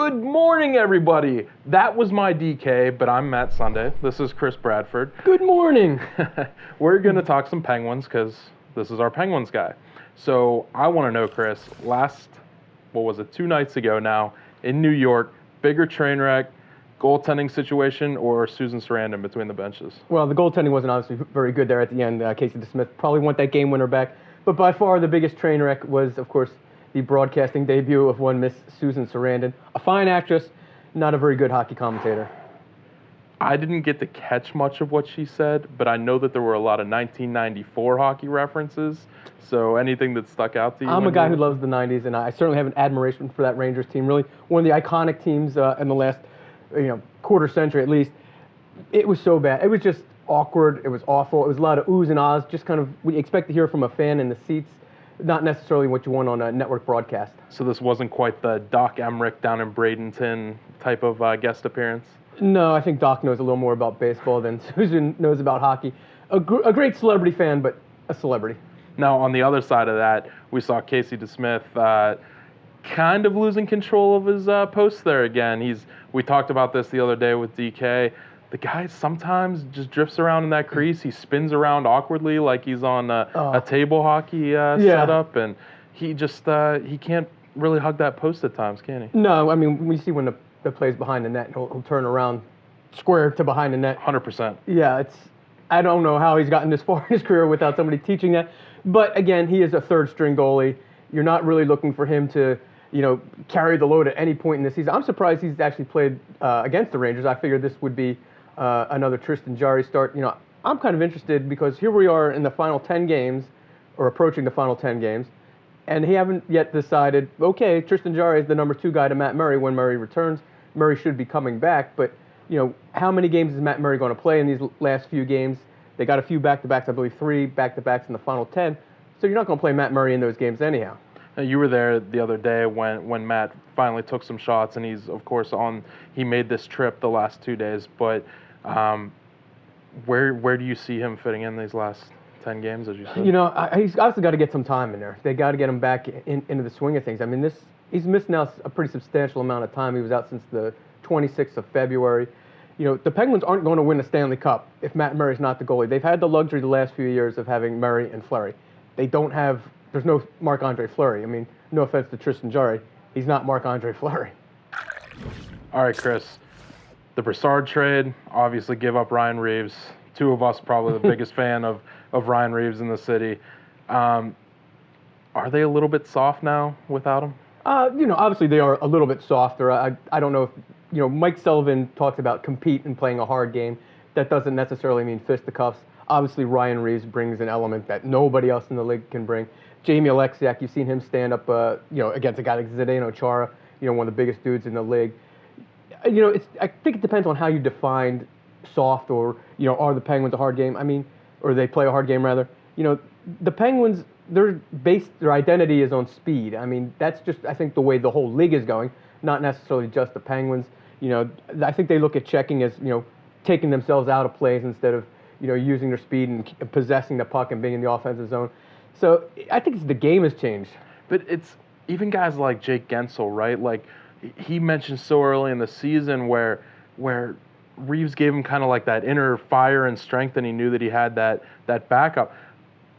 Good morning, everybody. That was my DK, but I'm Matt Sunday. This is Chris Bradford. Good morning. We're going to talk some Penguins because this is our Penguins guy. So I want to know, Chris, two nights ago now in New York, bigger train wreck, goaltending situation, or Susan Sarandon between the benches? Well, the goaltending wasn't obviously very good there at the end. Casey DeSmith probably want that game winner back. But by far the biggest train wreck was, of course, the broadcasting debut of one Miss Susan Sarandon. A fine actress, not a very good hockey commentator. I didn't get to catch much of what she said, but I know that there were a lot of 1994 hockey references. So anything that stuck out to you? I'm a guy who loves the 90s, and I certainly have an admiration for that Rangers team. Really, one of the iconic teams in the last, quarter century at least. It was so bad. It was just awkward. It was awful. It was a lot of oohs and ahs, just kind of what you expect to hear from a fan in the seats, not necessarily what you want on a network broadcast. So this wasn't quite the Doc Emmerich down in Bradenton type of guest appearance? No, I think Doc knows a little more about baseball than Susan knows about hockey. A great celebrity fan, but a celebrity. Now, on the other side of that, we saw Casey DeSmith kind of losing control of his posts there again. We talked about this the other day with DK. The guy sometimes just drifts around in that crease. He spins around awkwardly like he's on a table hockey setup, and he just he can't really hug that post at times, can he? No, I mean, we see when the play's behind the net, he'll turn around square to behind the net. 100%. Yeah, I don't know how he's gotten this far in his career without somebody teaching that. But again, he is a third-string goalie. You're not really looking for him to, carry the load at any point in the season. I'm surprised he's actually played against the Rangers. I figured this would be another Tristan Jarry start. I'm kind of interested because here we are in the final 10 games, or approaching the final 10 games, and he haven't yet decided, okay, Tristan Jarry is the number 2 guy to Matt Murray when Murray returns. Murray should be coming back, but how many games is Matt Murray going to play in these last few games? They got a few back-to-backs, I believe 3 back-to-backs in the final 10. So you're not going to play Matt Murray in those games anyhow. Now, you were there the other day when Matt finally took some shots, and he's, of course, he made this trip the last 2 days. But where do you see him fitting in these last 10 games, as you said? He's obviously got to get some time in there. They got to get him back into the swing of things. I mean, he's missed now a pretty substantial amount of time. He was out since the 26th of February. The Penguins aren't going to win a Stanley Cup if Matt Murray's not the goalie. They've had the luxury the last few years of having Murray and Fleury. There's no Marc-Andre Fleury. I mean, no offense to Tristan Jarry. He's not Marc-Andre Fleury. All right, Chris. The Brassard trade obviously gave up Ryan Reaves. 2 of us probably the biggest fan of Ryan Reaves in the city. Are they a little bit soft now without him? Obviously they are a little bit softer. I don't know if, Mike Sullivan talks about compete and playing a hard game. That doesn't necessarily mean fisticuffs. Obviously Ryan Reaves brings an element that nobody else in the league can bring. Jamie Alexiak, you've seen him stand up, against a guy like Zdeno Chara, one of the biggest dudes in the league. I think it depends on how you define soft or, are the Penguins a hard game? I mean, or they play a hard game rather. The Penguins, their identity is on speed. I mean, that's just, I think, the way the whole league is going, not necessarily just the Penguins. I think they look at checking as, taking themselves out of plays instead of, using their speed and possessing the puck and being in the offensive zone. So I think the game has changed. But it's even guys like Jake Gensel, right? Like, he mentioned so early in the season where Reaves gave him kind of like that inner fire and strength, and he knew that he had that backup.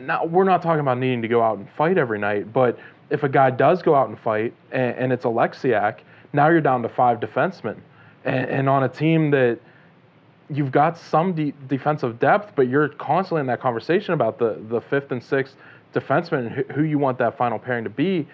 Now, we're not talking about needing to go out and fight every night, but if a guy does go out and fight, and it's Alexiak, now you're down to 5 defensemen. And on a team that you've got some defensive depth, but you're constantly in that conversation about the 5th and 6th defenseman and who you want that final pairing to be.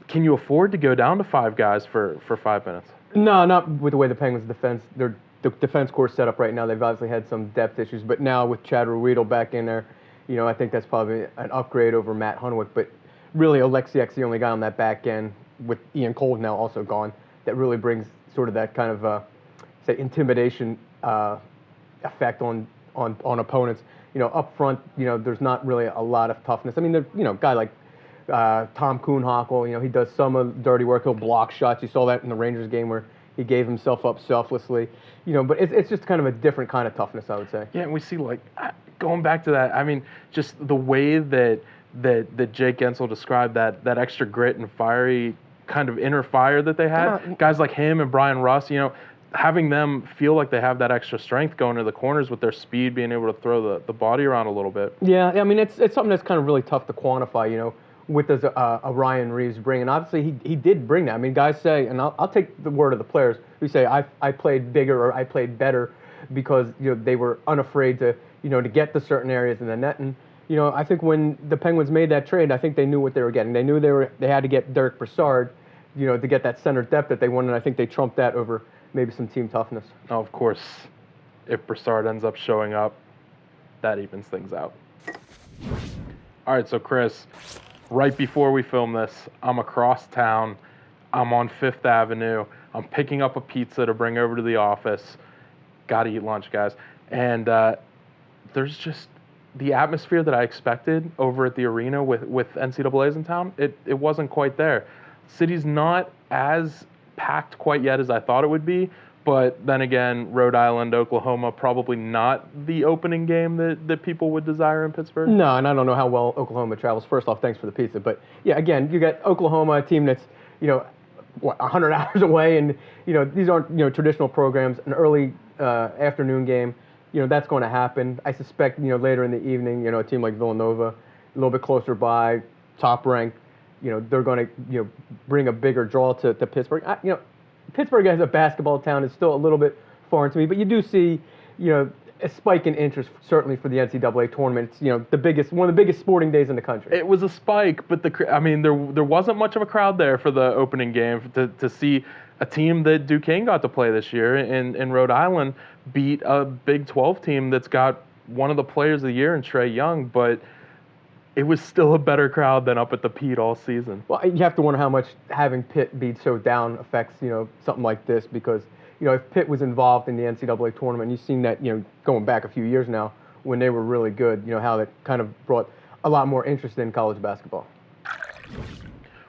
Can you afford to go down to 5 guys for 5 minutes? No, not with the way the Penguins the defense core set up right now. They've obviously had some depth issues, but now with Chad Ruedel back in there, I think that's probably an upgrade over Matt Hunwick. But really, Alexiak's the only guy on that back end, with Ian Cole now also gone, that really brings sort of that kind of intimidation effect on opponents. Up front, there's not really a lot of toughness. I mean, a guy like Tom Kuhnhackl, he does some of the dirty work. He'll block shots. You saw that in the Rangers game where he gave himself up selflessly. But it's just kind of a different kind of toughness, I would say. Yeah, and we see, going back to that, I mean, just the way that Jake Gensel described that extra grit and fiery kind of inner fire that they had. Guys like him and Brian Russ, having them feel like they have that extra strength going to the corners with their speed, being able to throw the body around a little bit. Yeah, I mean, it's something that's kind of really tough to quantify, with a Ryan Reaves bring. And obviously, he did bring that. I mean, guys say, and I'll take the word of the players who say, I played bigger or I played better because, they were unafraid to, to get to certain areas in the net. And, I think when the Penguins made that trade, I think they knew what they were getting. They knew they had to get Derek Brassard, to get that center depth that they wanted. And I think they trumped that over maybe some team toughness. Oh, of course, if Brassard ends up showing up, that evens things out. All right, so Chris, right before we film this, I'm across town. I'm on 5th Avenue. I'm picking up a pizza to bring over to the office. Got to eat lunch, guys. And there's just the atmosphere that I expected over at the arena with NCAAs in town. It wasn't quite there. City's not as packed quite yet as I thought it would be, but then again, Rhode Island, Oklahoma, probably not the opening game that people would desire in Pittsburgh. No, and I don't know how well Oklahoma travels. First off, thanks for the pizza, but yeah, again, you got Oklahoma, a team that's 100 hours away, and these aren't traditional programs. An early afternoon game, that's going to happen. I suspect later in the evening, a team like Villanova, a little bit closer by, top ranked, they're going to bring a bigger draw to Pittsburgh. Pittsburgh as a basketball town is still a little bit foreign to me, but you do see a spike in interest certainly for the NCAA tournament. It's one of the biggest sporting days in the country. It was a spike, but there wasn't much of a crowd there for the opening game to see a team that Duquesne got to play this year in Rhode Island beat a Big 12 team that's got one of the players of the year in Trey Young, but it was still a better crowd than up at the Pete all season. Well, you have to wonder how much having Pitt be so down affects, something like this, because, if Pitt was involved in the NCAA tournament, you've seen that, going back a few years now, when they were really good, how that kind of brought a lot more interest in college basketball.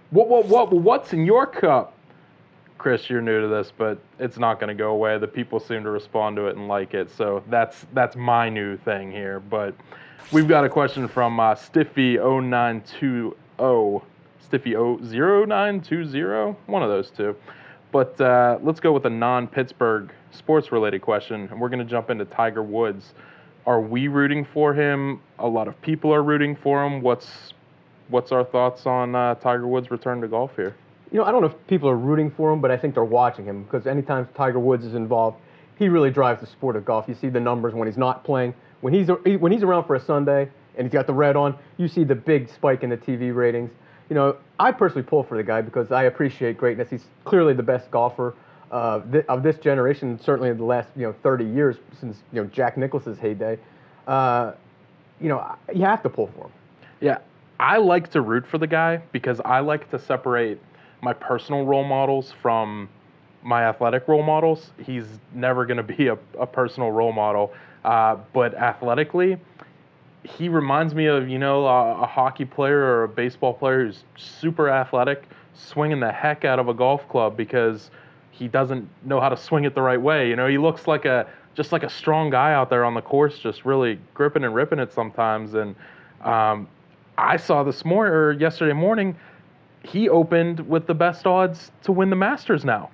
What's in your cup? Chris, you're new to this, but it's not going to go away. The people seem to respond to it and like it, so that's my new thing here. But we've got a question from Stiffy0920, Stiffy0920, one of those two. But let's go with a non-Pittsburgh sports-related question, and we're going to jump into Tiger Woods. Are we rooting for him? A lot of people are rooting for him. What's our thoughts on Tiger Woods' return to golf here? I don't know if people are rooting for him, but I think they're watching him, because anytime Tiger Woods is involved, he really drives the sport of golf. You see the numbers when he's not playing. When he's around for a Sunday and he's got the red on, you see the big spike in the TV ratings. I personally pull for the guy because I appreciate greatness. He's clearly the best golfer of this generation, certainly in the last 30 years since Jack Nicklaus's heyday. You have to pull for him. Yeah, I like to root for the guy because I like to separate my personal role models from my athletic role models. He's never going to be a personal role model, but athletically, he reminds me of, a hockey player or a baseball player who's super athletic, swinging the heck out of a golf club because he doesn't know how to swing it the right way. He looks like just like a strong guy out there on the course, just really gripping and ripping it sometimes. And I saw yesterday morning, he opened with the best odds to win the Masters now.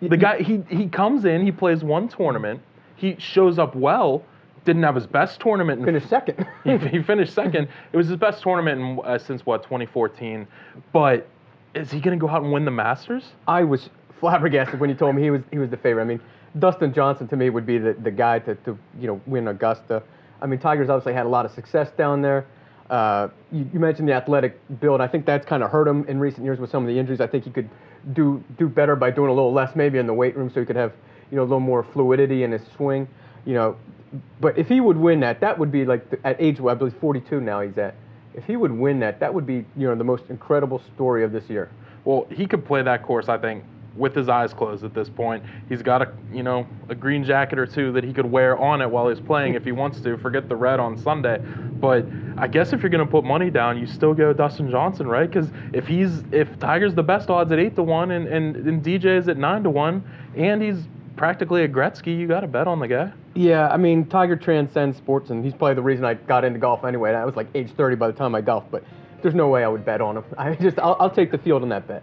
The guy, he comes in, he plays one tournament, he shows up well, didn't have his best tournament. Finished second. He finished second. It was his best tournament since 2014. But is he going to go out and win the Masters? I was flabbergasted when you told me he was the favorite. I mean, Dustin Johnson to me would be the guy to win Augusta. I mean, Tiger's obviously had a lot of success down there. You mentioned the athletic build. I think that's kind of hurt him in recent years with some of the injuries. I think he could do better by doing a little less maybe in the weight room, so he could have a little more fluidity in his swing. But if he would win that would be like at age, I believe 42 now he's at. If he would win that would be the most incredible story of this year. Well, he could play that course, I think, with his eyes closed at this point. He's got a green jacket or two that he could wear on it while he's playing if he wants to. Forget the red on Sunday. But I guess if you're going to put money down, you still go Dustin Johnson, right? Because if Tiger's the best odds at 8-1 and DJ is at 9-1 and he's practically a Gretzky, you got to bet on the guy. Yeah, I mean, Tiger transcends sports, and he's probably the reason I got into golf anyway. I was like age 30 by the time I golfed, but there's no way I would bet on him. I'll take the field on that bet.